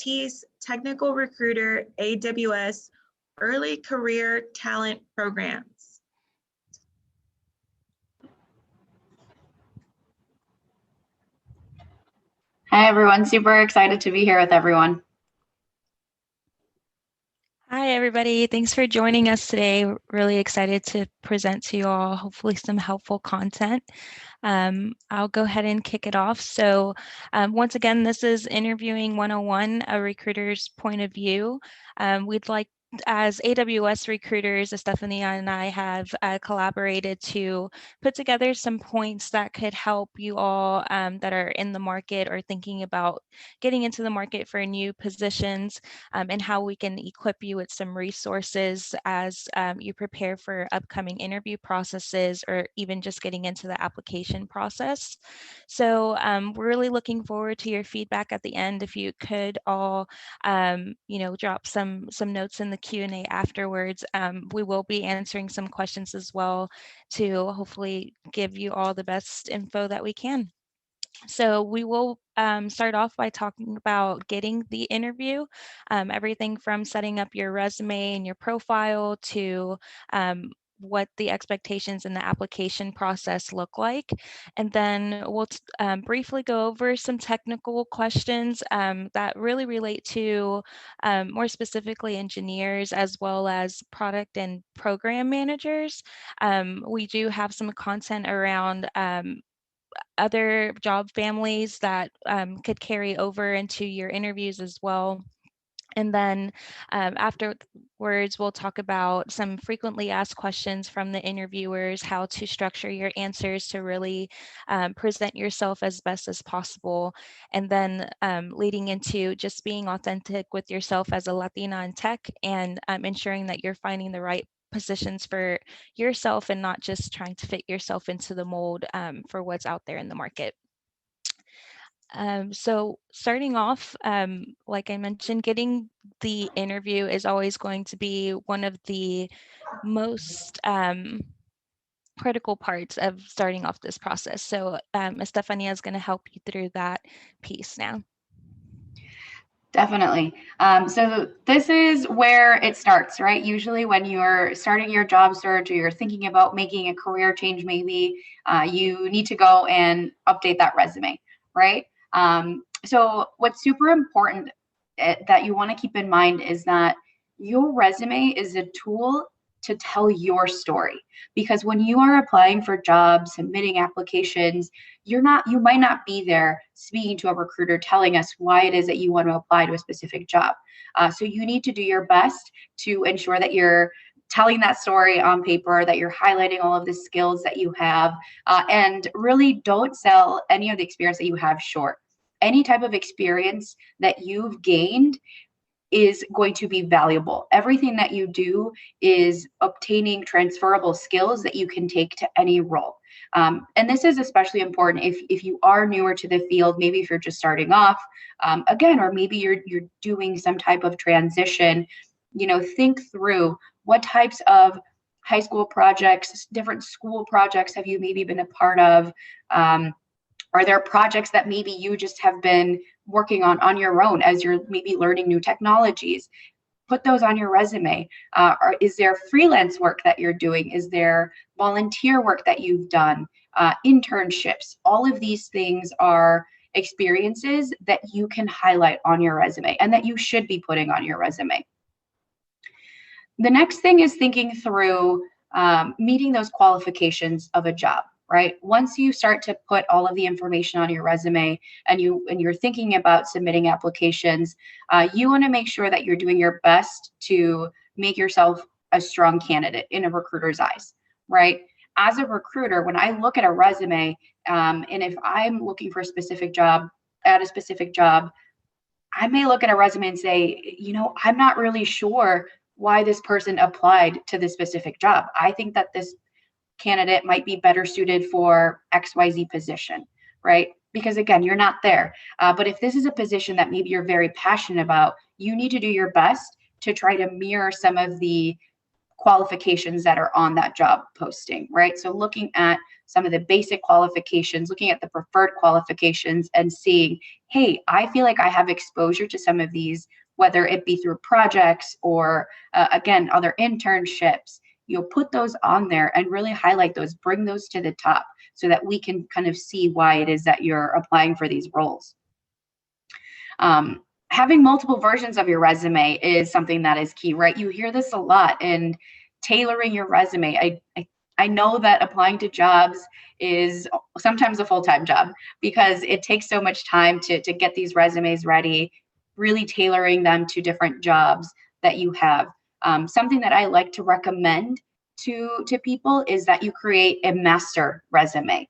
Tease, Technical Recruiter, AWS, Early Career Talent Programs. Hi, everyone. Super excited to be here with everyone. Hi, everybody. Thanks for joining us today. Really excited to present to you all, hopefully some helpful content. I'll go ahead and kick it off. So once again, this is Interviewing 101, a recruiter's point of view. We'd like, as AWS recruiters, Estefania and I have collaborated to put together some points that could help you all that are in the market or thinking about getting into the market for new positions, and how we can equip you with some resources as you prepare for upcoming interview processes or even just getting into the application process. So we're really looking forward to your feedback at the end. If you could all, drop some notes in the Q&A afterwards. We will be answering some questions as well to hopefully give you all the best info that we can. So we will start off by talking about getting the interview, everything from setting up your resume and your profile to what the expectations in the application process look like. And then we'll briefly go over some technical questions that really relate to more specifically engineers as well as product and program managers. We do have some content around other job families that could carry over into your interviews as well. And then afterwards, we'll talk about some frequently asked questions from the interviewers, how to structure your answers to really present yourself as best as possible. And then leading into just being authentic with yourself as a Latina in tech and ensuring that you're finding the right positions for yourself and not just trying to fit yourself into the mold for what's out there in the market. So starting off, like I mentioned, getting the interview is always going to be one of the most critical parts of starting off this process. So Estefania is going to help you through that piece now. Definitely. So this is where it starts, right? Usually when you're starting your job search or you're thinking about making a career change, maybe you need to go and update that resume, right? So what's super important that you want to keep in mind is that your resume is a tool to tell your story, because when you are applying for jobs, submitting applications, you might not be there speaking to a recruiter telling us why it is that you want to apply to a specific job. So you need to do your best to ensure that you're telling that story on paper, that you're highlighting all of the skills that you have, and really don't sell any of the experience that you have short. Any type of experience that you've gained is going to be valuable. Everything that you do is obtaining transferable skills that you can take to any role. And this is especially important if you are newer to the field, maybe if you're just starting off, again, or maybe you're doing some type of transition. Think through what types of high school projects, different school projects have you maybe been a part of? Are there projects that maybe you just have been working on your own as you're maybe learning new technologies? Put those on your resume. Or is there freelance work that you're doing? Is there volunteer work that you've done? Internships? All of these things are experiences that you can highlight on your resume and that you should be putting on your resume. The next thing is thinking through meeting those qualifications of a job. Right? Once you start to put all of the information on your resume and you're thinking about submitting applications, you want to make sure that you're doing your best to make yourself a strong candidate in a recruiter's eyes, right? As a recruiter, when I look at a resume, and if I'm looking for a specific job, at a specific job, I may look at a resume and say, I'm not really sure why this person applied to this specific job. I think that this candidate might be better suited for XYZ position, right? Because again, you're not there. But if this is a position that maybe you're very passionate about, you need to do your best to try to mirror some of the qualifications that are on that job posting, right? So looking at some of the basic qualifications, looking at the preferred qualifications and seeing, hey, I feel like I have exposure to some of these, whether it be through projects or again, other internships. You'll put those on there and really highlight those, bring those to the top so that we can kind of see why it is that you're applying for these roles. Having multiple versions of your resume is something that is key, right? You hear this a lot, and tailoring your resume. I know that applying to jobs is sometimes a full-time job because it takes so much time to get these resumes ready, really tailoring them to different jobs that you have. Something that I like to recommend to people is that you create a master resume.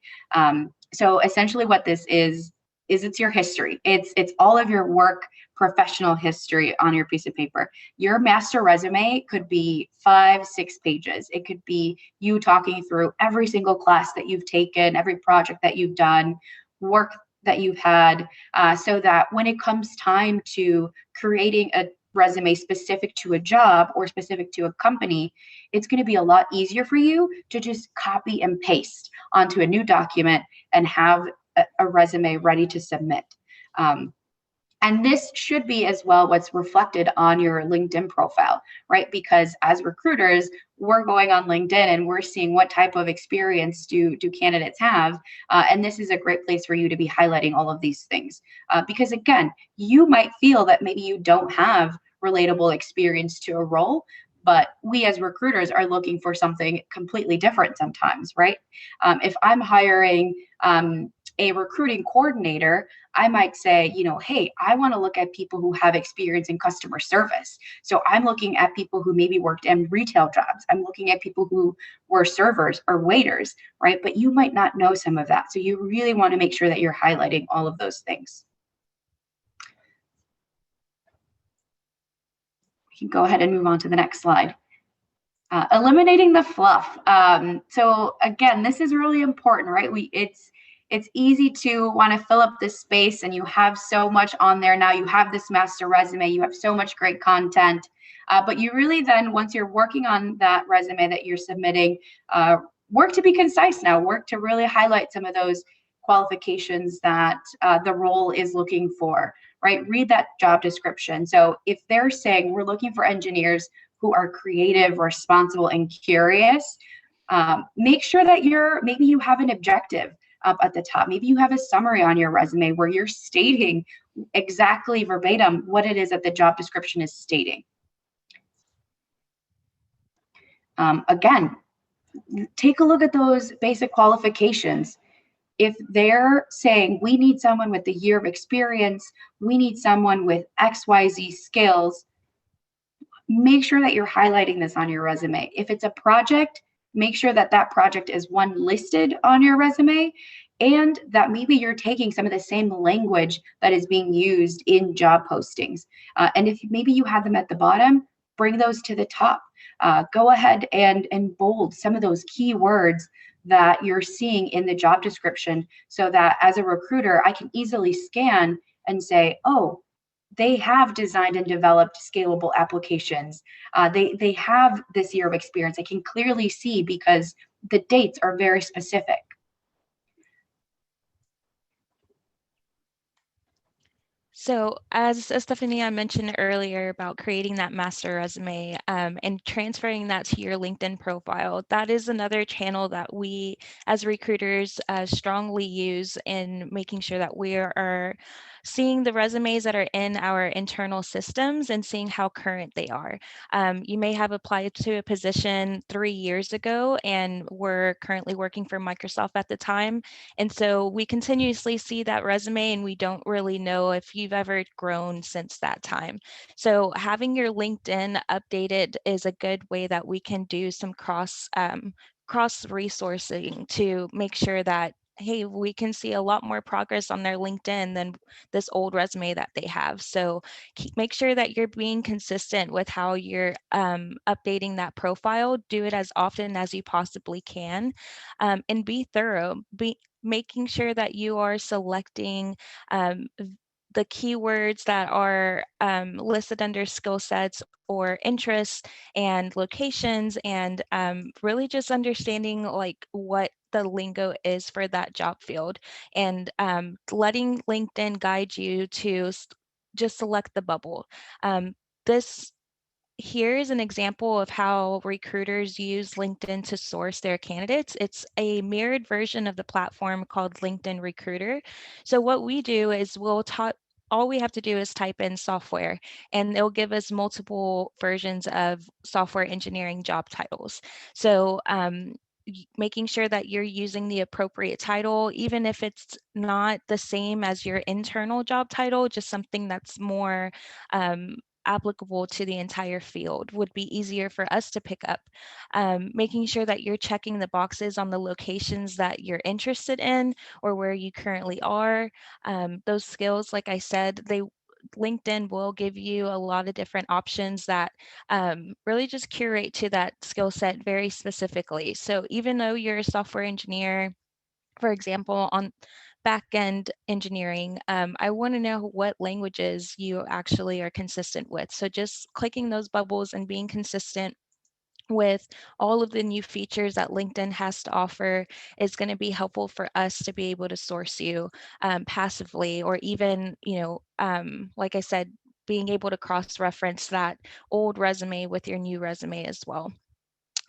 So essentially what this is it's your history. It's all of your work, professional history on your piece of paper. Your master resume could be 5-6 pages. It could be you talking through every single class that you've taken, every project that you've done, work that you've had, so that when it comes time to creating a resume specific to a job or specific to a company, it's going to be a lot easier for you to just copy and paste onto a new document and have a resume ready to submit. And this should be as well what's reflected on your LinkedIn profile, right? Because as recruiters, we're going on LinkedIn and we're seeing what type of experience do candidates have. And this is a great place for you to be highlighting all of these things. Because again, you might feel that maybe you don't have relatable experience to a role, but we as recruiters are looking for something completely different sometimes, right? If I'm hiring a recruiting coordinator, I might say, hey, I want to look at people who have experience in customer service. So I'm looking at people who maybe worked in retail jobs. I'm looking at people who were servers or waiters, right? But you might not know some of that. So you really want to make sure that you're highlighting all of those things. We can go ahead and move on to the next slide. Eliminating the fluff. So again, this is really important, right? It's easy to want to fill up this space, and you have so much on there now. You have this master resume, you have so much great content, but you really then, once you're working on that resume that you're submitting, work to be concise now, work to really highlight some of those qualifications that the role is looking for, right? Read that job description. So if they're saying we're looking for engineers who are creative, responsible, and curious, make sure that maybe you have an objective up at the top. Maybe you have a summary on your resume where you're stating exactly verbatim what it is that the job description is stating. Again, take a look at those basic qualifications. If they're saying we need someone with a year of experience, we need someone with XYZ skills, make sure that you're highlighting this on your resume. If it's a project, make sure that that project is one listed on your resume, and that maybe you're taking some of the same language that is being used in job postings. And if maybe you have them at the bottom, bring those to the top. Go ahead and bold some of those key words that you're seeing in the job description, so that as a recruiter, I can easily scan and say, oh, they have designed and developed scalable applications. They have this year of experience. I can clearly see because the dates are very specific. So as Stephanie, I mentioned earlier about creating that master resume and transferring that to your LinkedIn profile, that is another channel that we as recruiters strongly use in making sure that we are seeing the resumes that are in our internal systems and seeing how current they are. You may have applied to a position 3 years ago and were currently working for Microsoft at the time. And so we continuously see that resume and we don't really know if you've ever grown since that time. So having your LinkedIn updated is a good way that we can do some cross resourcing to make sure that, hey, we can see a lot more progress on their LinkedIn than this old resume that they have. So make sure that you're being consistent with how you're updating that profile. Do it as often as you possibly can, and be thorough. Making sure that you are selecting the keywords that are listed under skill sets or interests and locations, and really just understanding like what the lingo is for that job field, and letting LinkedIn guide you to just select the bubble. This Here is an example of how recruiters use LinkedIn to source their candidates. It's a mirrored version of the platform called LinkedIn Recruiter. So what we do is all we have to do is type in software, and it'll give us multiple versions of software engineering job titles. So making sure that you're using the appropriate title, even if it's not the same as your internal job title, just something that's more applicable to the entire field would be easier for us to pick up. Making sure that you're checking the boxes on the locations that you're interested in or where you currently are. Those skills, like I said, LinkedIn will give you a lot of different options that really just curate to that skill set very specifically. So even though you're a software engineer, for example, on back-end engineering, I want to know what languages you actually are consistent with. So just clicking those bubbles and being consistent with all of the new features that LinkedIn has to offer is going to be helpful for us to be able to source you passively, or even, like I said, being able to cross-reference that old resume with your new resume as well.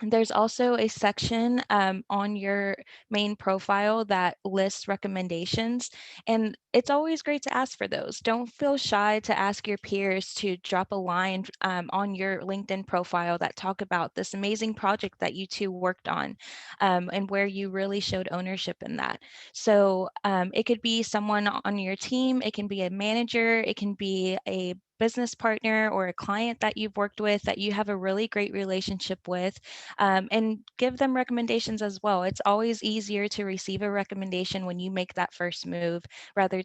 There's also a section on your main profile that lists recommendations, and it's always great to ask for those. Don't feel shy to ask your peers to drop a line on your LinkedIn profile that talk about this amazing project that you two worked on, and where you really showed ownership in that. So it could be someone on your team, it can be a manager, it can be a business partner or a client that you've worked with that you have a really great relationship with, and give them recommendations as well. It's always easier to receive a recommendation when you make that first move rather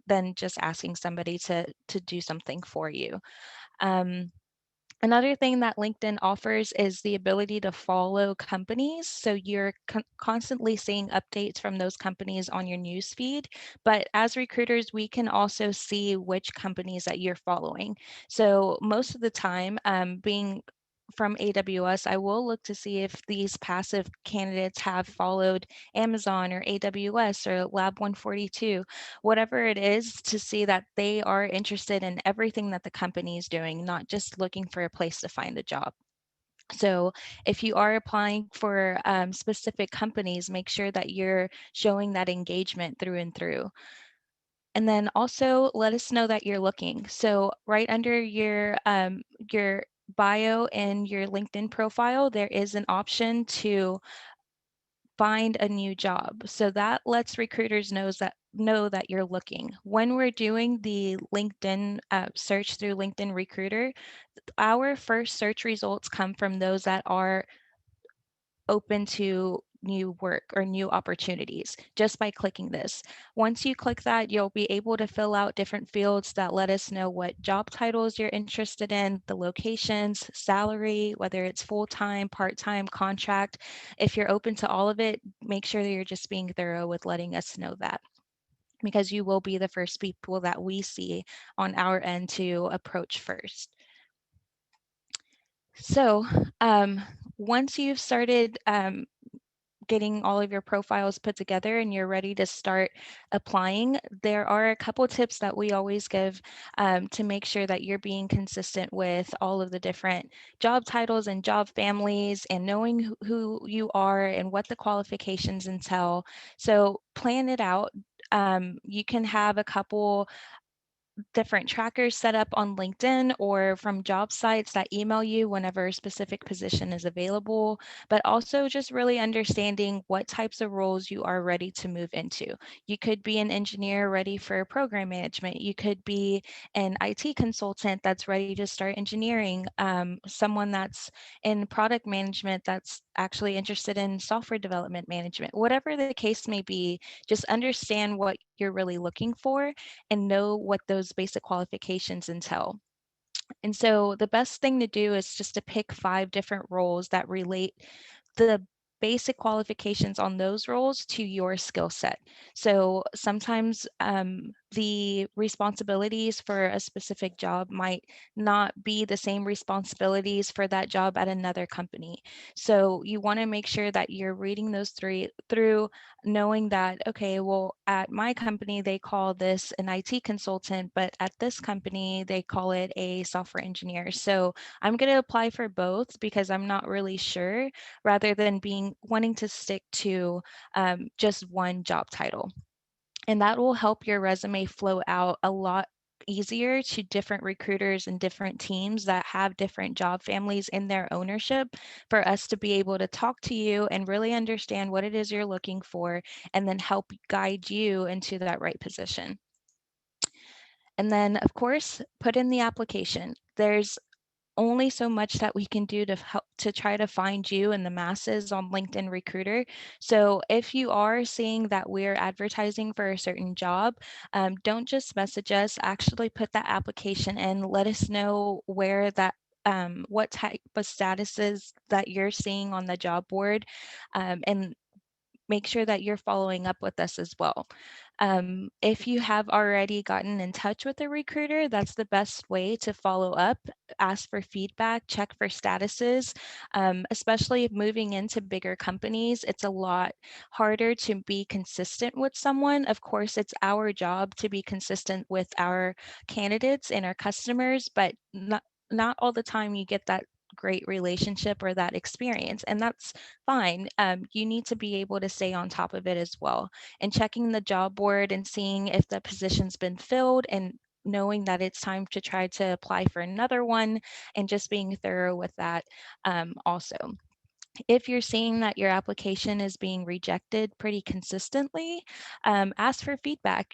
than just asking somebody to do something for you. Another thing that LinkedIn offers is the ability to follow companies. So you're constantly seeing updates from those companies on your newsfeed. But as recruiters, we can also see which companies that you're following. So most of the time, being from AWS, I will look to see if these passive candidates have followed Amazon or AWS or Lab 142, whatever it is, to see that they are interested in everything that the company is doing, not just looking for a place to find a job. So if you are applying for specific companies, make sure that you're showing that engagement through and through. And then also let us know that you're looking. So right under your bio and your LinkedIn profile, there is an option to find a new job. So that lets recruiters know that you're looking. When we're doing the LinkedIn search through LinkedIn Recruiter, our first search results come from those that are open to new work or new opportunities just by clicking this. Once you click that, you'll be able to fill out different fields that let us know what job titles you're interested in, the locations, salary, whether it's full-time, part-time, contract. If you're open to all of it, make sure that you're just being thorough with letting us know that, because you will be the first people that we see on our end to approach first. So once you've started getting all of your profiles put together and you're ready to start applying, there are a couple tips that we always give to make sure that you're being consistent with all of the different job titles and job families, and knowing who you are and what the qualifications entail. So plan it out. You can have a couple different trackers set up on LinkedIn or from job sites that email you whenever a specific position is available, but also just really understanding what types of roles you are ready to move into. You could be an engineer ready for program management. You could be an IT consultant that's ready to start engineering, someone that's in product management that's actually interested in software development management. Whatever the case may be, just understand what you're really looking for and know what those basic qualifications entail. And so the best thing to do is just to pick 5 different roles that relate the basic qualifications on those roles to your skill set. So sometimes the responsibilities for a specific job might not be the same responsibilities for that job at another company. So you want to make sure that you're reading those three through, knowing that, okay, well, at my company, they call this an IT consultant, but at this company, they call it a software engineer. So I'm going to apply for both because I'm not really sure, rather than wanting to stick to just one job title. And that will help your resume flow out a lot easier to different recruiters and different teams that have different job families in their ownership, for us to be able to talk to you and really understand what it is you're looking for, and then help guide you into that right position. And then, of course, put in the application. There's only so much that we can do to help to try to find you in the masses on LinkedIn Recruiter. So if you are seeing that we're advertising for a certain job, don't just message us, actually put that application in, let us know where that what type of statuses that you're seeing on the job board, and make sure that you're following up with us as well. If you have already gotten in touch with a recruiter, that's the best way to follow up, ask for feedback, check for statuses. Especially if moving into bigger companies, it's a lot harder to be consistent with someone. Of course, it's our job to be consistent with our candidates and our customers, but not all the time you get that great relationship or that experience, and that's fine. You need to be able to stay on top of it as well, and checking the job board and seeing if the position's been filled, and knowing that it's time to try to apply for another one, and just being thorough with that. Also, if you're seeing that your application is being rejected pretty consistently, ask for feedback.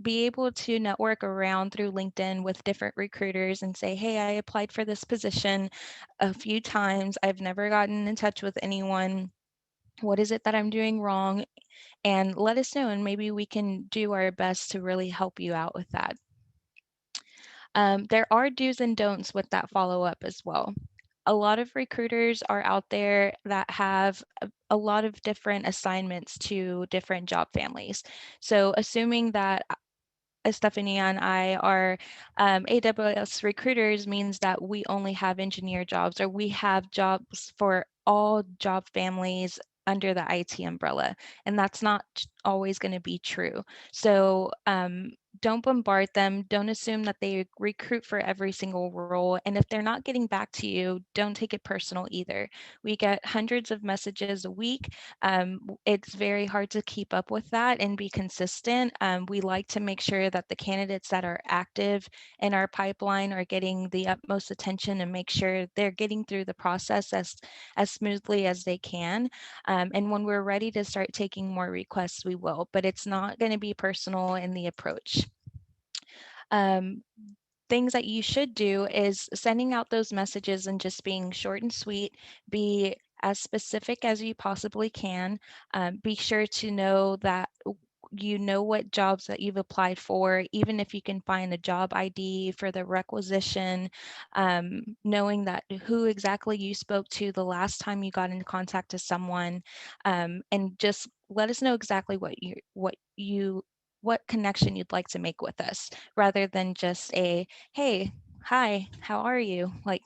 Be able to network around through LinkedIn with different recruiters and say, hey, I applied for this position a few times. I've never gotten in touch with anyone. What is it that I'm doing wrong? And let us know, and maybe we can do our best to really help you out with that. There are do's and don'ts with that follow up as well. A lot of recruiters are out there that have a lot of different assignments to different job families. So assuming that Stephanie and I are AWS recruiters means that we only have engineer jobs, or we have jobs for all job families under the IT umbrella. And that's not always going to be true. So don't bombard them. Don't assume that they recruit for every single role. And if they're not getting back to you, don't take it personal either. We get hundreds of messages a week. It's very hard to keep up with that and be consistent. We like to make sure that the candidates that are active in our pipeline are getting the utmost attention, and make sure they're getting through the process as smoothly as they can. And when we're ready to start taking more requests, we will, but it's not going to be personal in the approach. Things that you should do is sending out those messages and just being short and sweet. Be as specific as you possibly can. Be sure to know that you know what jobs that you've applied for, even if you can find a job ID for the requisition, knowing that who exactly you spoke to the last time you got in contact with someone, and just let us know exactly what connection you'd like to make with us, rather than just a, hey, hi, how are you? Like,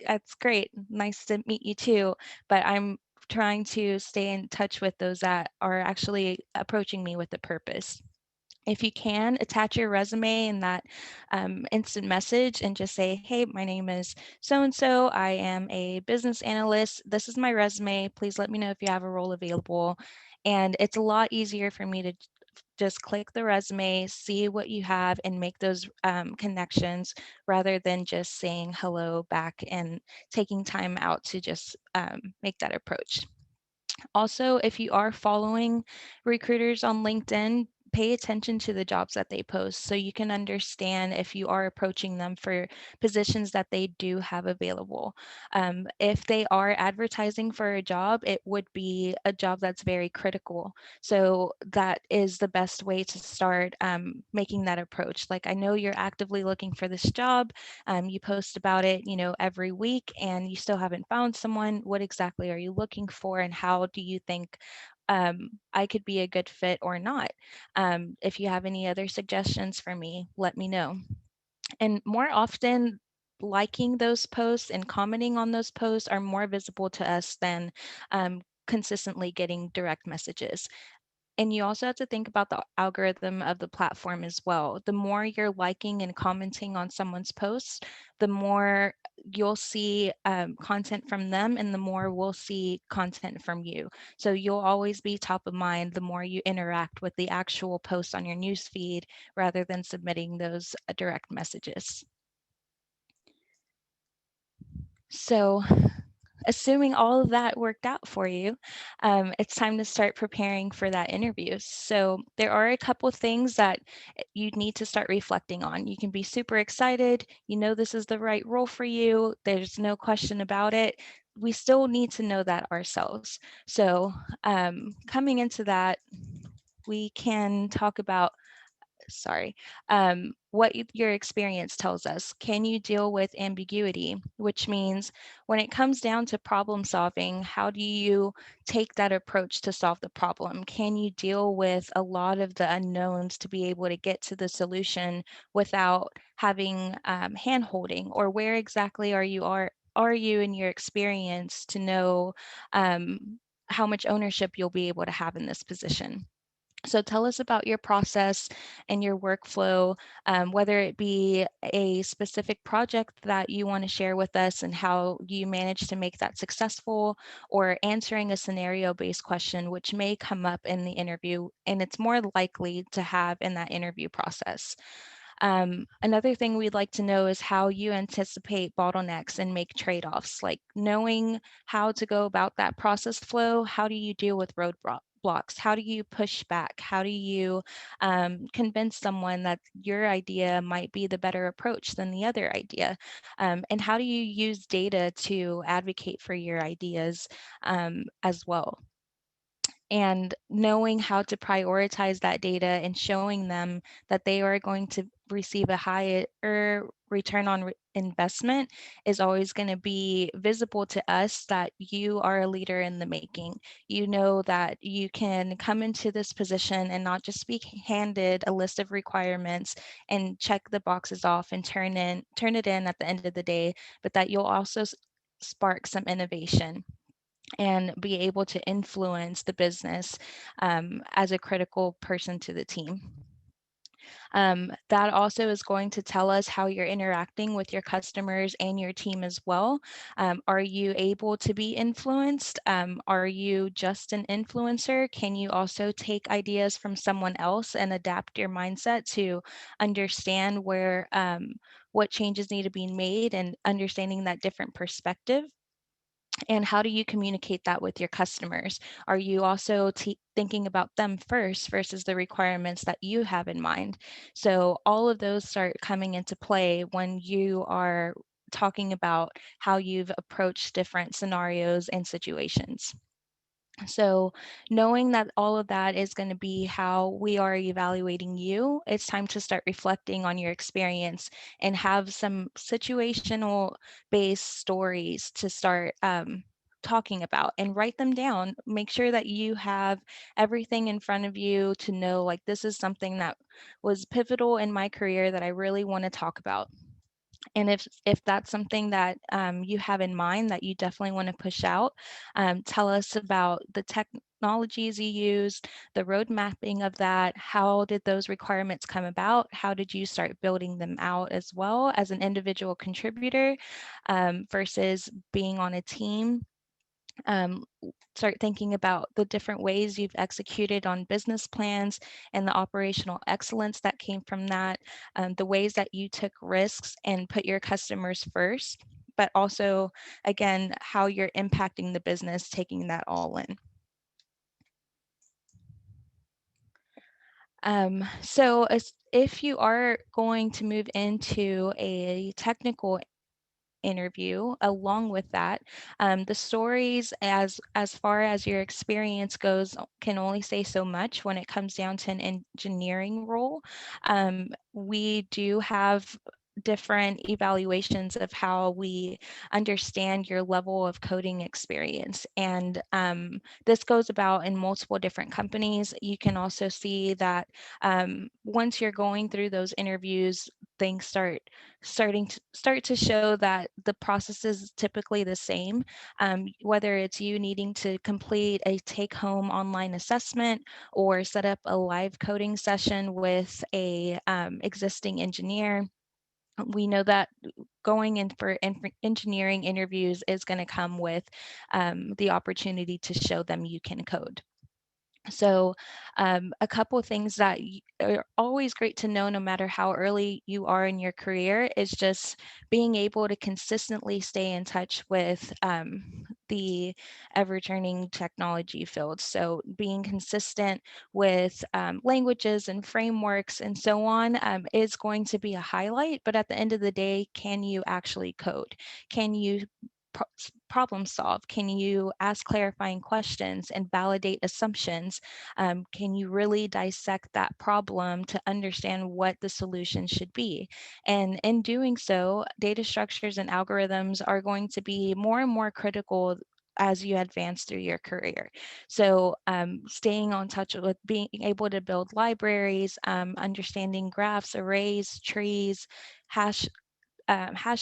that's great. Nice to meet you too. But I'm trying to stay in touch with those that are actually approaching me with a purpose. If you can, attach your resume in that instant message and just say, hey, my name is so-and-so. I am a business analyst. This is my resume. Please let me know if you have a role available. And it's a lot easier for me to just click the resume, see what you have, and make those connections, rather than just saying hello back and taking time out to just make that approach. Also, if you are following recruiters on LinkedIn, pay attention to the jobs that they post so you can understand if you are approaching them for positions that they do have available. If they are advertising for a job, it would be a job that's very critical. So that is the best way to start making that approach. Like, I know you're actively looking for this job. You post about it, every week, and you still haven't found someone. What exactly are you looking for, and how do you think I could be a good fit or not. If you have any other suggestions for me, let me know. And more often, liking those posts and commenting on those posts are more visible to us than consistently getting direct messages. And you also have to think about the algorithm of the platform as well. The more you're liking and commenting on someone's posts, the more you'll see content from them, and the more we'll see content from you. So you'll always be top of mind the more you interact with the actual posts on your newsfeed rather than submitting those direct messages. So assuming all of that worked out for you, it's time to start preparing for that interview. So there are a couple things that you need to start reflecting on. You can be super excited, you know this is the right role for you, there's no question about it. We still need to know that ourselves. So coming into that, we can talk about what your experience tells us. Can you deal with ambiguity? Which means when it comes down to problem solving, how do you take that approach to solve the problem? Can you deal with a lot of the unknowns to be able to get to the solution without having hand holding? Or where exactly are you in your experience to know how much ownership you'll be able to have in this position? So tell us about your process and your workflow, whether it be a specific project that you want to share with us and how you managed to make that successful, or answering a scenario-based question, which may come up in the interview, and it's more likely to have in that interview process. Another thing we'd like to know is how you anticipate bottlenecks and make trade-offs, like knowing how to go about that process flow. How do you deal with roadblocks? How do you push back? How do you convince someone that your idea might be the better approach than the other idea? And how do you use data to advocate for your ideas as well? And knowing how to prioritize that data and showing them that they are going to receive a higher return on investment is always going to be visible to us, that you are a leader in the making. You know that you can come into this position and not just be handed a list of requirements and check the boxes off and turn it in at the end of the day, but that you'll also spark some innovation and be able to influence the business as a critical person to the team. That also is going to tell us how you're interacting with your customers and your team as well. Are you able to be influenced? Are you just an influencer? Can you also take ideas from someone else and adapt your mindset to understand where what changes need to be made, and understanding that different perspective? And how do you communicate that with your customers? Are you also thinking about them first versus the requirements that you have in mind? So all of those start coming into play when you are talking about how you've approached different scenarios and situations. So knowing that all of that is going to be how we are evaluating you, it's time to start reflecting on your experience and have some situational based stories to start talking about, and write them down. Make sure that you have everything in front of you to know, like, this is something that was pivotal in my career that I really want to talk about. And if that's something that you have in mind that you definitely want to push out, tell us about the technologies you used, the road mapping of that. How did those requirements come about? How did you start building them out as well as an individual contributor versus being on a team? Start thinking about the different ways you've executed on business plans and the operational excellence that came from that, the ways that you took risks and put your customers first, but also, again, how you're impacting the business, taking that all in. So if you are going to move into a technical interview along with that, the stories as far as your experience goes can only say so much when it comes down to an engineering role. We do have different evaluations of how we understand your level of coding experience. And this goes about in multiple different companies. You can also see that once you're going through those interviews, things start to show that the process is typically the same. Whether it's you needing to complete a take-home online assessment or set up a live coding session with a existing engineer, we know that going in for engineering interviews is going to come with the opportunity to show them you can code. So a couple of things that are always great to know no matter how early you are in your career is just being able to consistently stay in touch with the ever-turning technology field. So being consistent with languages and frameworks and so on is going to be a highlight, but at the end of the day, can you actually code? Can you problem solve? Can you ask clarifying questions and validate assumptions? Can you really dissect that problem to understand what the solution should be? And in doing so, data structures and algorithms are going to be more and more critical as you advance through your career. So staying on touch with being able to build libraries, understanding graphs, arrays, trees, hash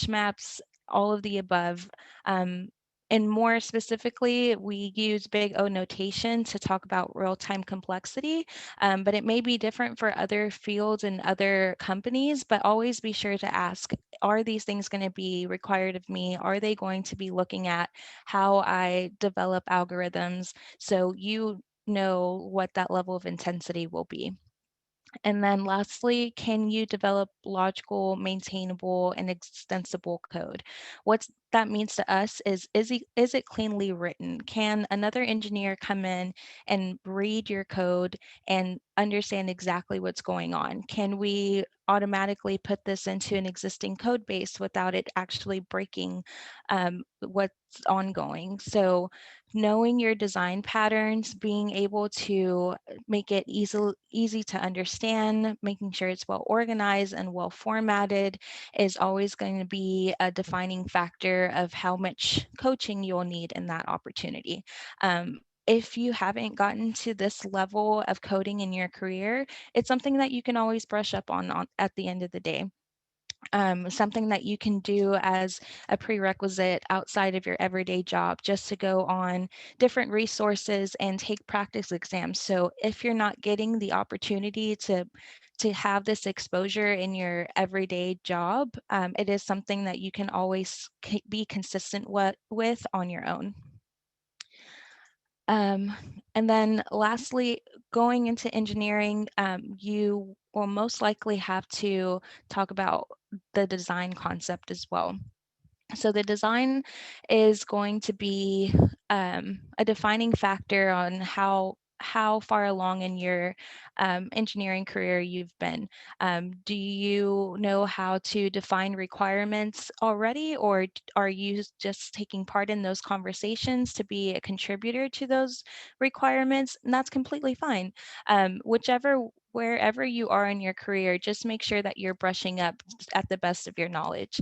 maps, all of the above. And more specifically, we use big O notation to talk about real-time complexity, but it may be different for other fields and other companies, but always be sure to ask, are these things going to be required of me? Are they going to be looking at how I develop algorithms? So you know what that level of intensity will be. And then lastly, can you develop logical, maintainable, and extensible code? What that means to us is it cleanly written? Can another engineer come in and read your code and understand exactly what's going on? Can we automatically put this into an existing code base without it actually breaking what's ongoing? So knowing your design patterns, being able to make it easy to understand, making sure it's well organized and well formatted is always going to be a defining factor of how much coaching you'll need in that opportunity. If you haven't gotten to this level of coding in your career, it's something that you can always brush up on at the end of the day. Something that you can do as a prerequisite outside of your everyday job, just to go on different resources and take practice exams. So if you're not getting the opportunity to have this exposure in your everyday job, it is something that you can always be consistent with on your own. And then lastly, going into engineering, you will most likely have to talk about the design concept as well. So the design is going to be a defining factor on how far along in your engineering career you've been. Do you know how to define requirements already, or are you just taking part in those conversations to be a contributor to those requirements? And that's completely fine. Wherever you are in your career, just make sure that you're brushing up at the best of your knowledge.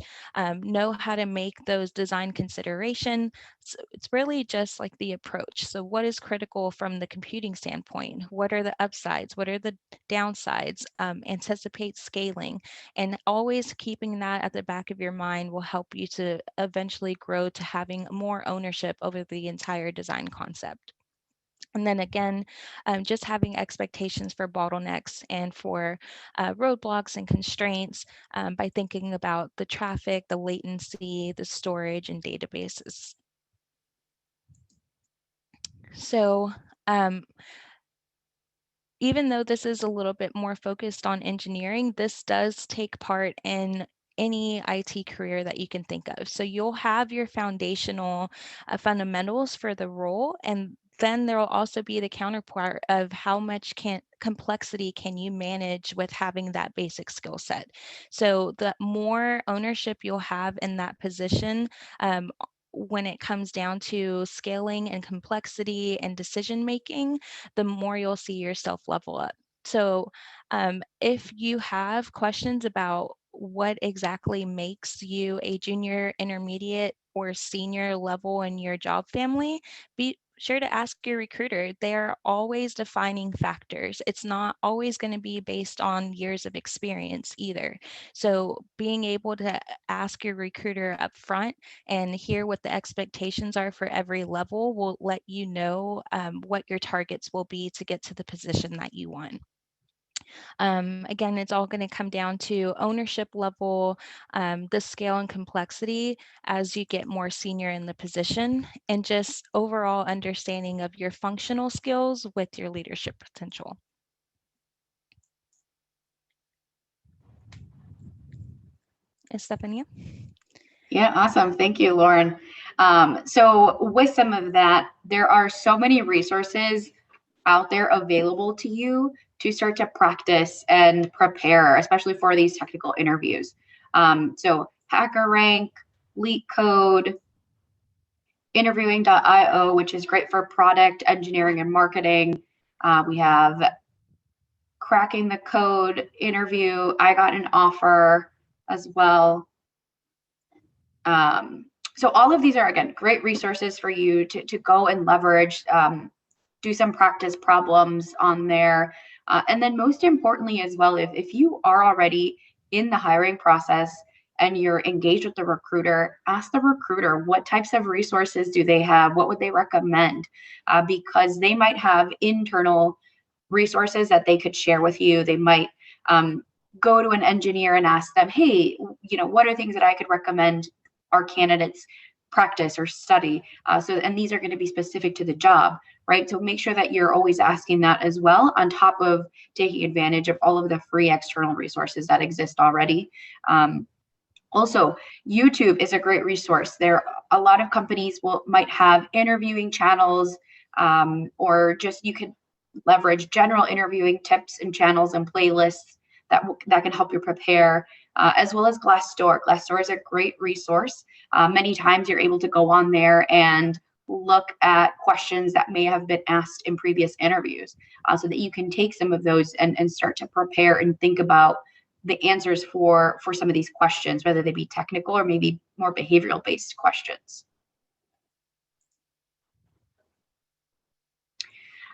Know how to make those design considerations. So it's really just like the approach. So what is critical from the computing standpoint? What are the upsides? What are the downsides? Anticipate scaling, and always keeping that at the back of your mind will help you to eventually grow to having more ownership over the entire design concept. And then again, just having expectations for bottlenecks and for roadblocks and constraints by thinking about the traffic, the latency, the storage, and databases. So even though this is a little bit more focused on engineering, this does take part in any IT career that you can think of. So you'll have your foundational fundamentals for the role, and then there will also be the counterpart of how much complexity can you manage with having that basic skill set. So the more ownership you'll have in that position, when it comes down to scaling and complexity and decision making, the more you'll see yourself level up. So if you have questions about what exactly makes you a junior, intermediate, or senior level in your job family, be sure to ask your recruiter. They are always defining factors. It's not always going to be based on years of experience either. So being able to ask your recruiter up front and hear what the expectations are for every level will let you know what your targets will be to get to the position that you want. Again, it's all going to come down to ownership level, the scale and complexity as you get more senior in the position, and just overall understanding of your functional skills with your leadership potential. Estefania? Yeah, awesome. Thank you, Lauren. So with some of that, there are so many resources out there available to you to start to practice and prepare, especially for these technical interviews. So HackerRank, LeetCode, interviewing.io, which is great for product engineering and marketing. We have Cracking the Code interview. I got an offer as well. So all of these are, again, great resources for you to go and leverage, do some practice problems on there. And then most importantly as well, if you are already in the hiring process and you're engaged with the recruiter, ask the recruiter what types of resources do they have, what would they recommend, because they might have internal resources that they could share with you. They might go to an engineer and ask them, hey, what are things that I could recommend our candidates practice or study? And these are going to be specific to the job, right? So make sure that you're always asking that as well, on top of taking advantage of all of the free external resources that exist already. Also, YouTube is a great resource. A lot of companies might have interviewing channels, or just you can leverage general interviewing tips and channels and playlists that can help you prepare, as well as Glassdoor. Glassdoor is a great resource. Many times you're able to go on there and look at questions that may have been asked in previous interviews, so that you can take some of those and start to prepare and think about the answers for some of these questions, whether they be technical or maybe more behavioral based questions.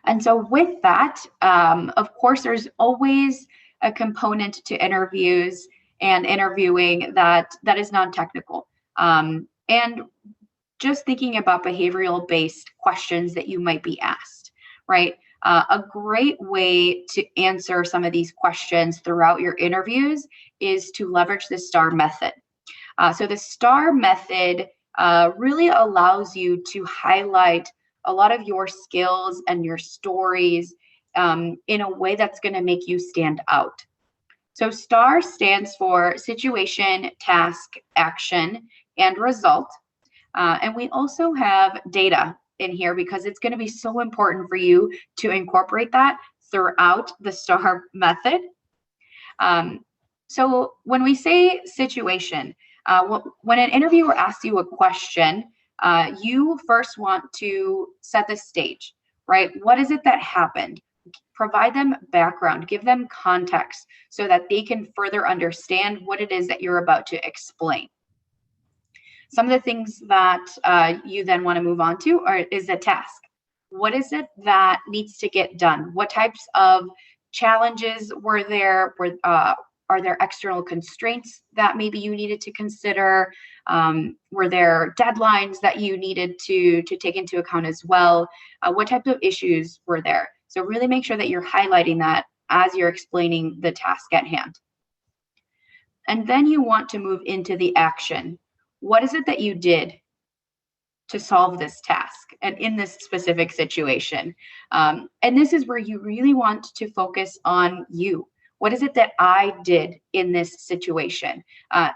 And so with that, of course, there's always a component to interviews and interviewing that is non-technical. And just thinking about behavioral based questions that you might be asked, right? A great way to answer some of these questions throughout your interviews is to leverage the STAR method. So the STAR method really allows you to highlight a lot of your skills and your stories in a way that's going to make you stand out. So STAR stands for situation, task, action, and result. And we also have data in here because it's going to be so important for you to incorporate that throughout the STAR method. So when we say situation, when an interviewer asks you a question, you first want to set the stage, right? What is it that happened? Provide them background, give them context so that they can further understand what it is that you're about to explain. Some of the things that you then want to move on to is the task. What is it that needs to get done? What types of challenges were there? Are there external constraints that maybe you needed to consider? Were there deadlines that you needed to take into account as well? What types of issues were there? So really make sure that you're highlighting that as you're explaining the task at hand. And then you want to move into the action. What is it that you did to solve this task and in this specific situation? And this is where you really want to focus on you. What is it that I did in this situation?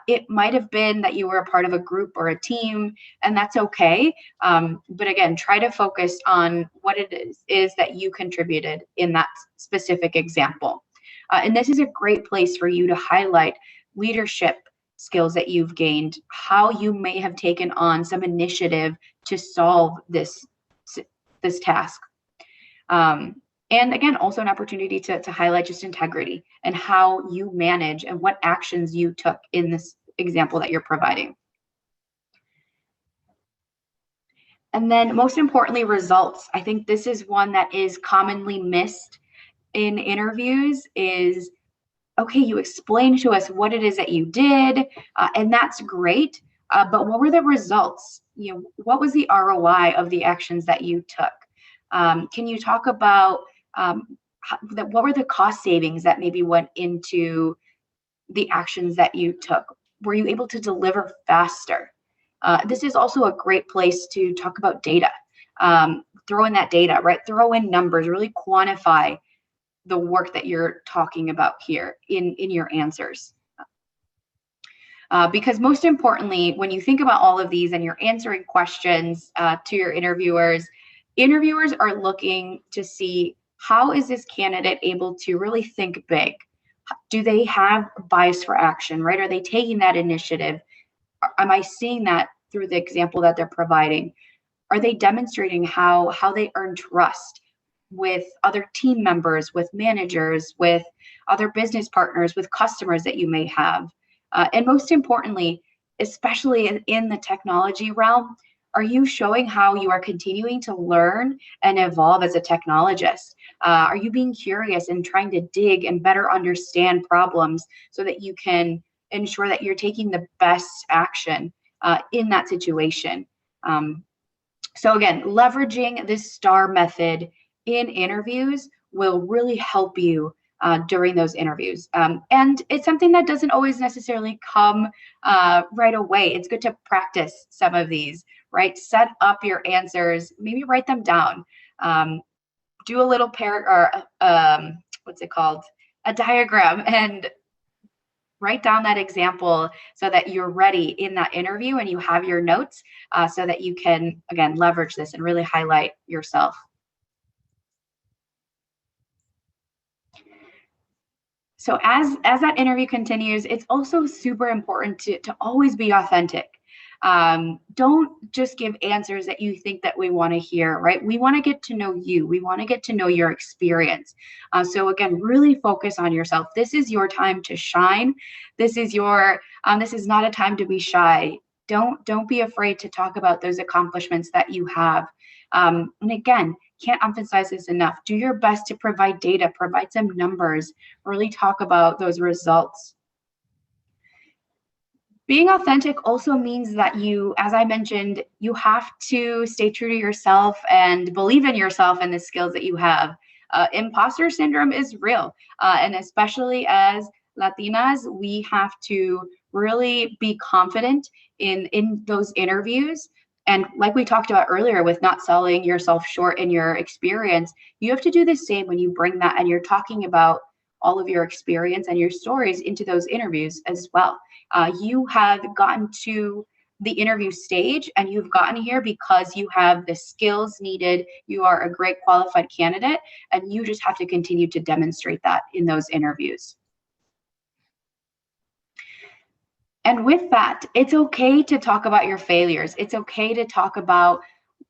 It might have been that you were a part of a group or a team, and that's okay. But again, try to focus on what it is that you contributed in that specific example. And this is a great place for you to highlight leadership skills that you've gained, how you may have taken on some initiative to solve this task. And again, also an opportunity to highlight just integrity and how you manage and what actions you took in this example that you're providing. And then most importantly, results. I think this is one that is commonly missed in interviews is, okay, you explained to us what it is that you did, and that's great, but what were the results? What was the ROI of the actions that you took? Can you talk about what were the cost savings that maybe went into the actions that you took? Were you able to deliver faster? This is also a great place to talk about data. Throw in that data, right? Throw in numbers, really quantify the work that you're talking about here in your answers. Because most importantly, when you think about all of these and you're answering questions to your interviewers are looking to see, how is this candidate able to really think big? Do they have bias for action, right? Are they taking that initiative? Am I seeing that through the example that they're providing? Are they demonstrating how they earn trust with other team members, with managers, with other business partners, with customers that you may have? And most importantly, especially in the technology realm, are you showing how you are continuing to learn and evolve as a technologist? Are you being curious and trying to dig and better understand problems so that you can ensure that you're taking the best action in that situation? So again, leveraging this STAR method in interviews will really help you during those interviews. And it's something that doesn't always necessarily come right away. It's good to practice some of these, right? Set up your answers, maybe write them down. Do a little what's it called? A diagram, and write down that example so that you're ready in that interview and you have your notes so that you can, again, leverage this and really highlight yourself. So as that interview continues, it's also super important to always be authentic. Don't just give answers that you think that we want to hear, right? We want to get to know you. We want to get to know your experience. So again, really focus on yourself. This is your time to shine. This is this is not a time to be shy. Don't be afraid to talk about those accomplishments that you have. And again, can't emphasize this enough. Do your best to provide data, provide some numbers, really talk about those results. Being authentic also means that you, as I mentioned, you have to stay true to yourself and believe in yourself and the skills that you have. Imposter syndrome is real, and especially as Latinas, we have to really be confident in those interviews. And like we talked about earlier with not selling yourself short in your experience, you have to do the same when you bring that and you're talking about all of your experience and your stories into those interviews as well. You have gotten to the interview stage and you've gotten here because you have the skills needed. You are a great qualified candidate and you just have to continue to demonstrate that in those interviews. And with that, it's okay to talk about your failures. It's okay to talk about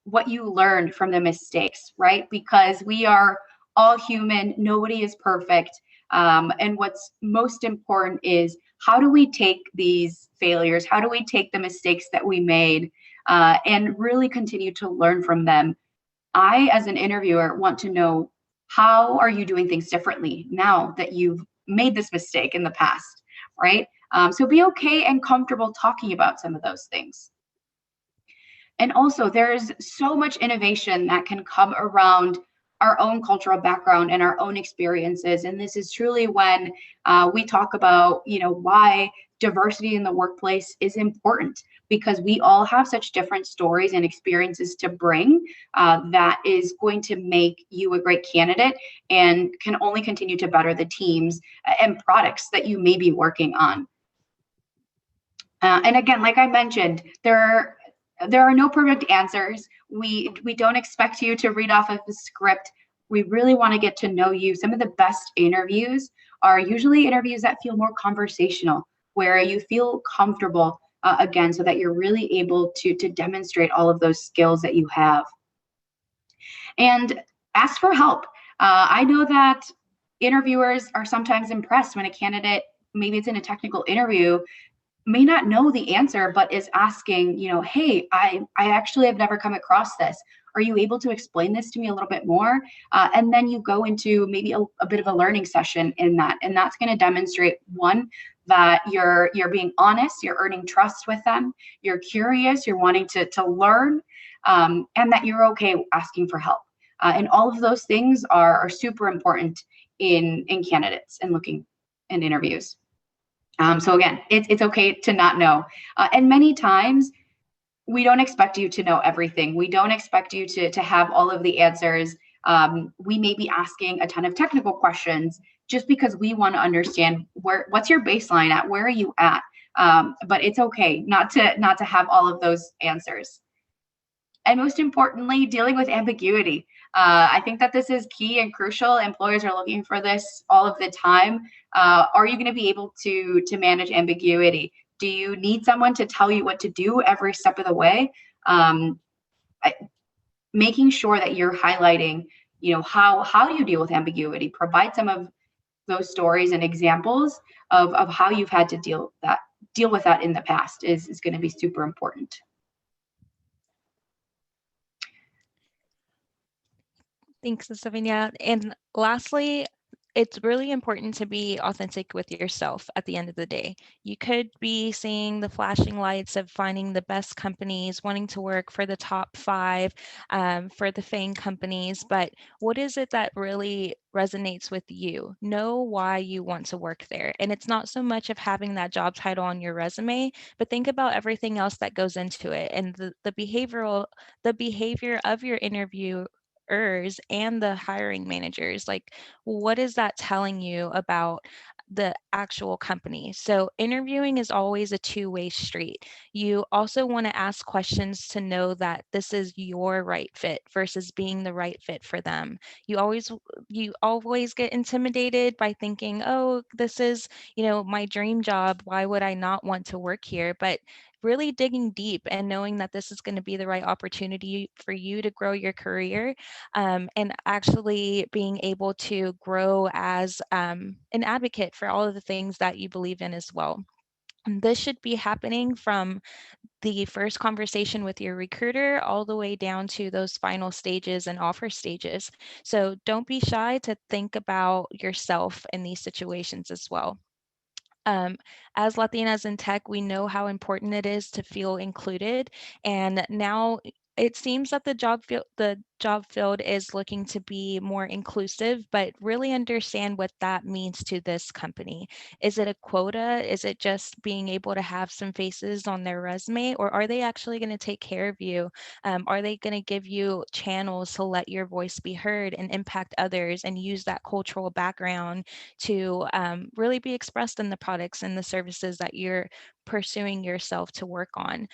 what you learned from the mistakes, right? Because we are all human. Nobody is perfect. And what's most important is, how do we take these failures? How do we take the mistakes that we made and really continue to learn from them? I, as an interviewer, want to know, how are you doing things differently now that you've made this mistake in the past, right? So be okay and comfortable talking about some of those things. And also, there's so much innovation that can come around our own cultural background and our own experiences. And this is truly when we talk about, why diversity in the workplace is important, because we all have such different stories and experiences to bring that is going to make you a great candidate and can only continue to better the teams and products that you may be working on. And again, like I mentioned, there are no perfect answers. We don't expect you to read off of the script. We really want to get to know you. Some of the best interviews are usually interviews that feel more conversational, where you feel comfortable, again, so that you're really able to demonstrate all of those skills that you have. And ask for help. I know that interviewers are sometimes impressed when a candidate, maybe it's in a technical interview, may not know the answer, but is asking, hey, I actually have never come across this. Are you able to explain this to me a little bit more? And then you go into maybe a bit of a learning session in that. And that's going to demonstrate, one, that you're being honest, you're earning trust with them, you're curious, you're wanting to learn, and that you're okay asking for help. And all of those things are super important in candidates and looking in interviews. So again, it's okay to not know. And many times we don't expect you to know everything. We don't expect you to have all of the answers. We may be asking a ton of technical questions just because we want to understand what's your baseline at, where are you at? But it's okay not to have all of those answers. And most importantly, dealing with ambiguity. I think that this is key and crucial. Employers are looking for this all of the time. Are you going to be able to manage ambiguity? Do you need someone to tell you what to do every step of the way? Making sure that you're highlighting, how you deal with ambiguity. Provide some of those stories and examples of how you've had to deal with that in the past is going to be super important. Thanks, Estefania. And lastly, it's really important to be authentic with yourself at the end of the day. You could be seeing the flashing lights of finding the best companies, wanting to work for the top 5, for the FANG companies, but what is it that really resonates with you? Know why you want to work there. And it's not so much of having that job title on your resume, but think about everything else that goes into it and the behavior of your interview and the hiring managers. Like, what is that telling you about the actual company? So interviewing is always a two-way street. You also want to ask questions to know that this is your right fit versus being the right fit for them. You always get intimidated by thinking, oh, this is, my dream job. Why would I not want to work here? But really digging deep and knowing that this is going to be the right opportunity for you to grow your career, and actually being able to grow as an advocate for all of the things that you believe in as well. And this should be happening from the first conversation with your recruiter all the way down to those final stages and offer stages. So don't be shy to think about yourself in these situations as well. As Latinas in tech, we know how important it is to feel included. And now it seems that the job field is looking to be more inclusive, but really understand what that means to this company. Is it a quota? Is it just being able to have some faces on their resume, or are they actually going to take care of you? Are they going to give you channels to let your voice be heard and impact others and use that cultural background to really be expressed in the products and the services that you're pursuing yourself to work on?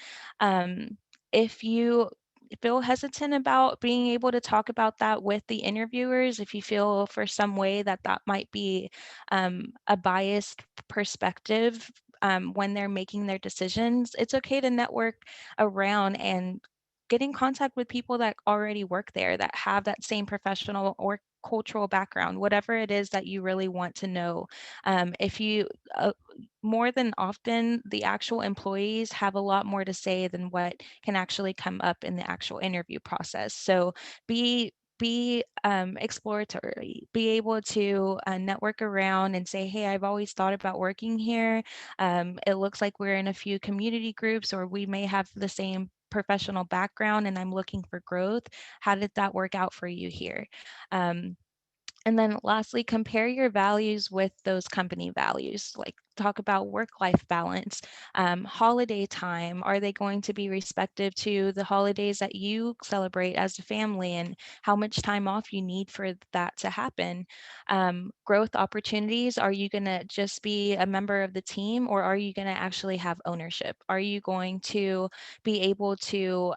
If you feel hesitant about being able to talk about that with the interviewers, if you feel for some way that that might be a biased perspective when they're making their decisions, it's okay to network around and get in contact with people that already work there, that have that same professional or cultural background, whatever it is that you really want to know. If you more than often, the actual employees have a lot more to say than what can actually come up in the actual interview process. So be exploratory, be able to network around and say, hey, I've always thought about working here. It looks like we're in a few community groups, or we may have the same professional background and I'm looking for growth. How did that work out for you here? And then lastly, compare your values with those company values. Like, talk about work-life balance, holiday time. Are they going to be respective to the holidays that you celebrate as a family, and how much time off you need for that to happen? Growth opportunities. Are you going to just be a member of the team, or are you going to actually have ownership? Are you going to be able to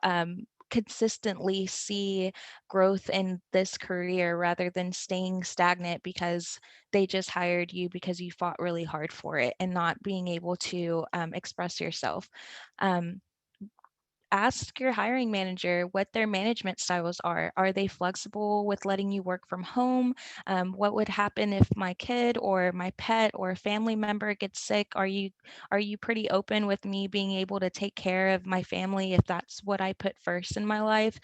consistently see growth in this career rather than staying stagnant because they just hired you because you fought really hard for it and not being able to express yourself? ask your hiring manager what their management styles are. Are they flexible with letting you work from home? What would happen if my kid or my pet or a family member gets sick? Are you pretty open with me being able to take care of my family if that's what I put first in my life?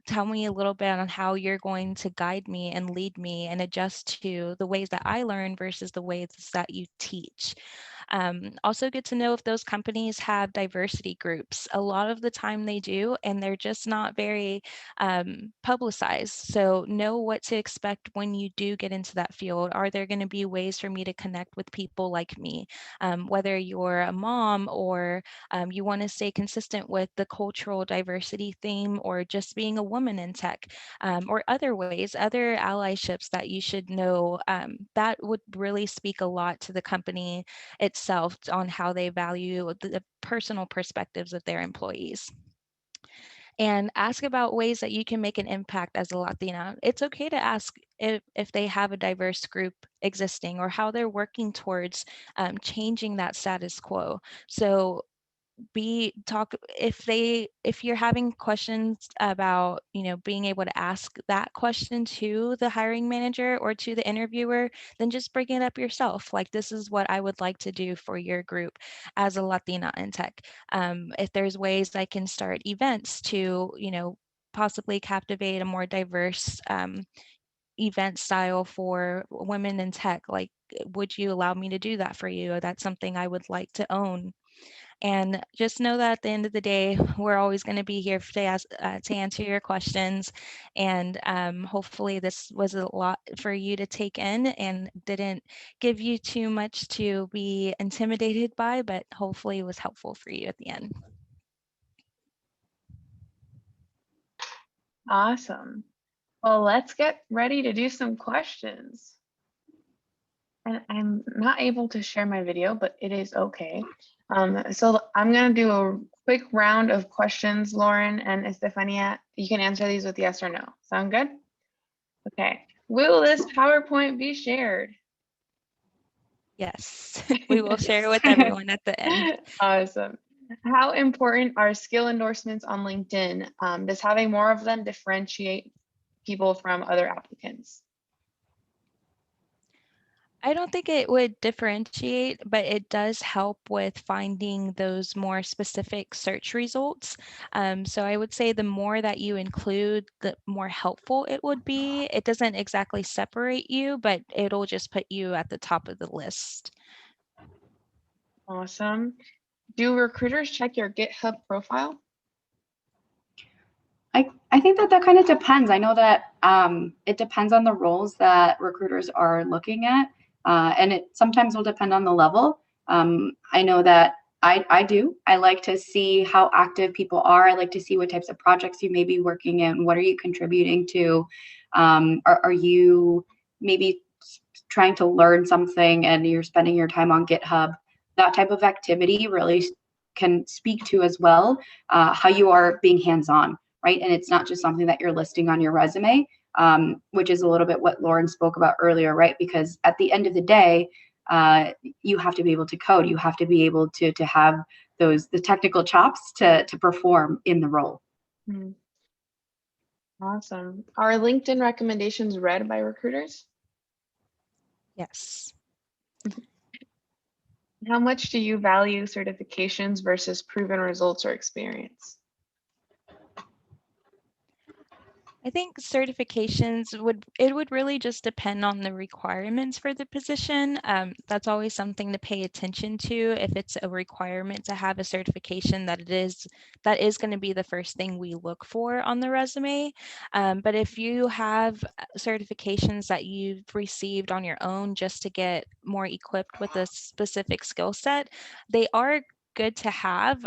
Tell me a little bit on how you're going to guide me and lead me and adjust to the ways that I learn versus the ways that you teach. Also get to know if those companies have diversity groups. A lot of the time they do, and they're just not very publicized. So know what to expect when you do get into that field. Are there going to be ways for me to connect with people like me? Whether you're a mom or you want to stay consistent with the cultural diversity theme or just being a woman in tech, or other ways, other allyships that you should know, that would really speak a lot to the company itself on how they value the personal perspectives of their employees. And ask about ways that you can make an impact as a Latina. It's okay to ask if they have a diverse group existing or how they're working towards changing that status quo. So if you're having questions about being able to ask that question to the hiring manager or to the interviewer, then just bring it up yourself. Like, this is what I would like to do for your group as a Latina in tech. If there's ways I can start events to possibly captivate a more diverse event style for women in tech, like, would you allow me to do that for you? That's something I would like to own. And just know that at the end of the day, we're always going to be here to answer your questions. And hopefully this was a lot for you to take in and didn't give you too much to be intimidated by, but hopefully it was helpful for you at the end. Awesome. Well, let's get ready to do some questions. And I'm not able to share my video, but it is okay. So I'm going to do a quick round of questions, Lauren and Estefania. You can answer these with yes or no. Sound good? Okay. Will this PowerPoint be shared? Yes, we will share it with everyone at the end. Awesome. How important are skill endorsements on LinkedIn? Does having more of them differentiate people from other applicants? I don't think it would differentiate, but it does help with finding those more specific search results. So I would say the more that you include, the more helpful it would be. It doesn't exactly separate you, but it'll just put you at the top of the list. Awesome. Do recruiters check your GitHub profile? I think that kind of depends. I know that it depends on the roles that recruiters are looking at, and it sometimes will depend on the level. I know that I do. I like to see how active people are. I like to see what types of projects you may be working in. What are you contributing to? Are you maybe trying to learn something and you're spending your time on GitHub? That type of activity really can speak to as well how you are being hands-on. Right? And it's not just something that you're listing on your resume, which is a little bit what Lauren spoke about earlier, right? Because at the end of the day, you have to be able to code. You have to be able to have the technical chops to perform in the role. Awesome. Are LinkedIn recommendations read by recruiters? Yes. How much do you value certifications versus proven results or experience? I think certifications would really just depend on the requirements for the position. That's always something to pay attention to. If it's a requirement to have a certification, that is going to be the first thing we look for on the resume. But if you have certifications that you've received on your own just to get more equipped with a specific skill set, they are good to have.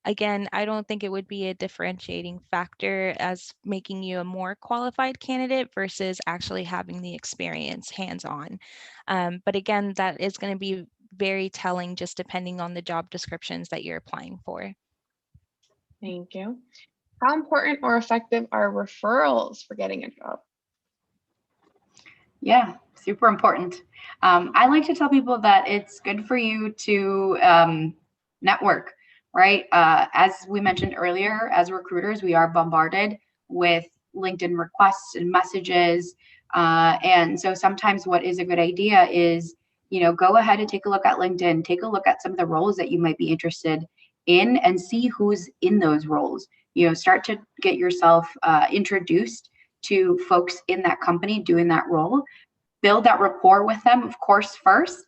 Again, I don't think it would be a differentiating factor as making you a more qualified candidate versus actually having the experience hands-on. But again, that is going to be very telling just depending on the job descriptions that you're applying for. Thank you. How important or effective are referrals for getting a job? Yeah, super important. I like to tell people that it's good for you to network, right? As we mentioned earlier, as recruiters, we are bombarded with LinkedIn requests and messages. And so sometimes what is a good idea is, go ahead and take a look at LinkedIn, take a look at some of the roles that you might be interested in and see who's in those roles. Start to get yourself introduced to folks in that company doing that role. Build that rapport with them, of course, first,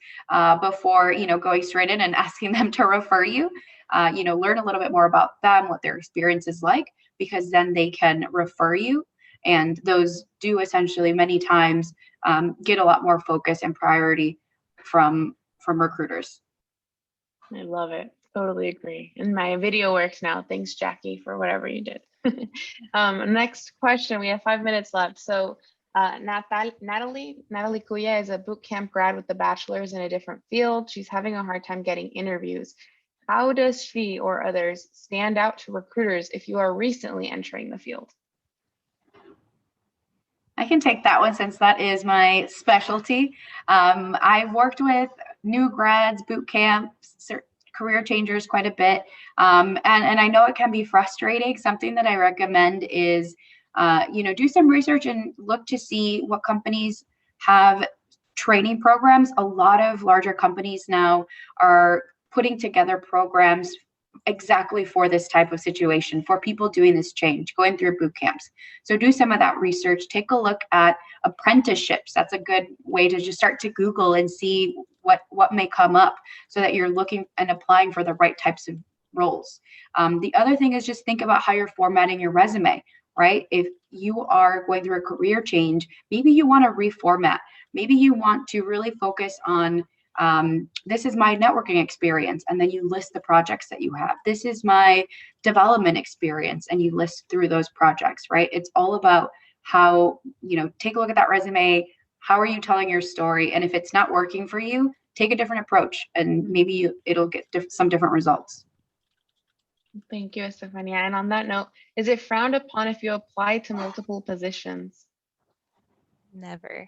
before, going straight in and asking them to refer you. Learn a little bit more about them, what their experience is like, because then they can refer you. And those do essentially many times get a lot more focus and priority from recruiters. I love it. Totally agree. And my video works now. Thanks, Jackie, for whatever you did. Next question. We have 5 minutes left. So Natalie Cuya is a boot camp grad with a bachelor's in a different field. She's having a hard time getting interviews. How does she or others stand out to recruiters if you are recently entering the field? I can take that one since that is my specialty. I've worked with new grads, boot camps, career changers quite a bit. And I know it can be frustrating. Something that I recommend is, do some research and look to see what companies have training programs. A lot of larger companies now are putting together programs exactly for this type of situation, for people doing this change, going through boot camps. So do some of that research. Take a look at apprenticeships. That's a good way to just start to Google and see what may come up, so that you're looking and applying for the right types of roles. The other thing is just think about how you're formatting your resume, right? If you are going through a career change, maybe you want to reformat. Maybe you want to really focus on this is my networking experience, and then you list the projects that you have. This is my development experience, and you list through those projects, right? It's all about how, take a look at that resume. How are you telling your story? And if it's not working for you, take a different approach, and maybe it'll get some different results. Thank you, Estefania. And on that note, is it frowned upon if you apply to multiple positions? Never.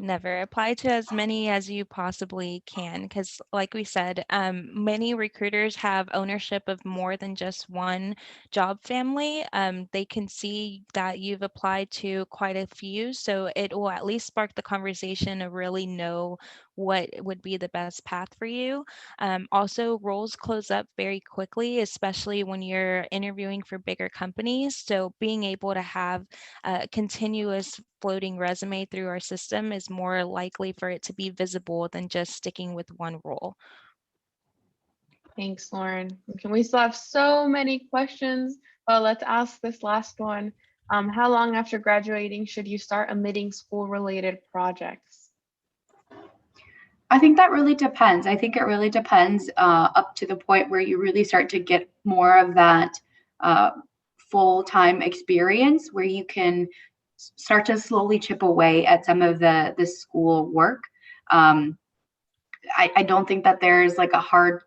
Never. Apply to as many as you possibly can, because like we said, many recruiters have ownership of more than just one job family. They can see that you've applied to quite a few, so it will at least spark the conversation to really know what would be the best path for you. Also, roles close up very quickly, especially when you're interviewing for bigger companies. So being able to have a continuous floating resume through our system is more likely for it to be visible than just sticking with one role. Thanks, Lauren. We still have so many questions, but let's ask this last one. How long after graduating should you start omitting school-related projects? I think that really depends. I think it really depends up to the point where you really start to get more of that full-time experience, where you can start to slowly chip away at some of the school work. I don't think that there's like a hard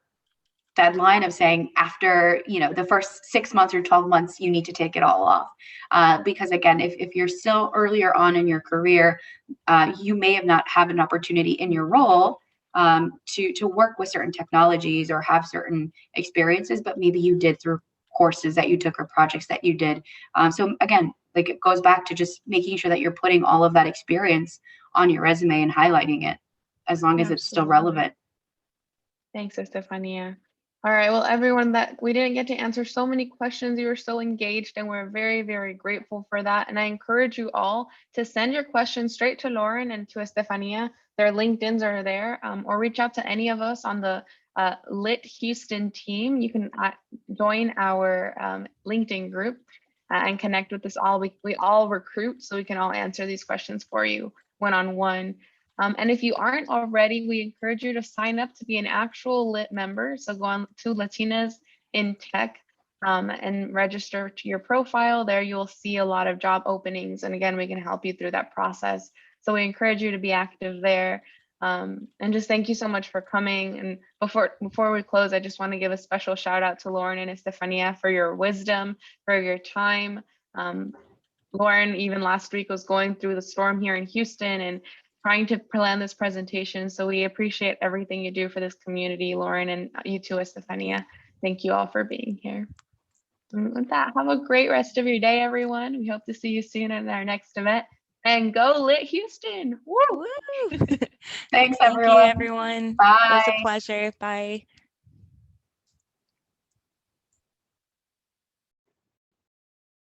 deadline of saying after the first 6 months or 12 months you need to take it all off, because again, if you're still earlier on in your career, you may have not had an opportunity in your role to work with certain technologies or have certain experiences, but maybe you did through courses that you took or projects that you did. So again, like, it goes back to just making sure that you're putting all of that experience on your resume and highlighting it, as long as it's still relevant. Thanks, Estefania. All right, well, everyone, that we didn't get to answer so many questions. You were so engaged, and we're very, very grateful for that. And I encourage you all to send your questions straight to Lauren and to Estefania. Their LinkedIns are there, or reach out to any of us on the Lit Houston team. You can join our LinkedIn group and connect with us all. We all recruit, so we can all answer these questions for you one-on-one. And if you aren't already, we encourage you to sign up to be an actual Lit member. So go on to Latinas in Tech and register to your profile. There you will see a lot of job openings. And again, we can help you through that process. So we encourage you to be active there. And just thank you so much for coming. And before we close, I just want to give a special shout out to Lauren and Estefania for your wisdom, for your time. Lauren, even last week, was going through the storm here in Houston and trying to plan this presentation. So we appreciate everything you do for this community, Lauren, and you too, Estefania. thank you all for being here. And with that, have a great rest of your day, everyone. We hope to see you soon at our next event. And go Lit Houston! Woo! Woo! Thanks, Thank you, everyone. everyone. It Bye. was a pleasure. Bye.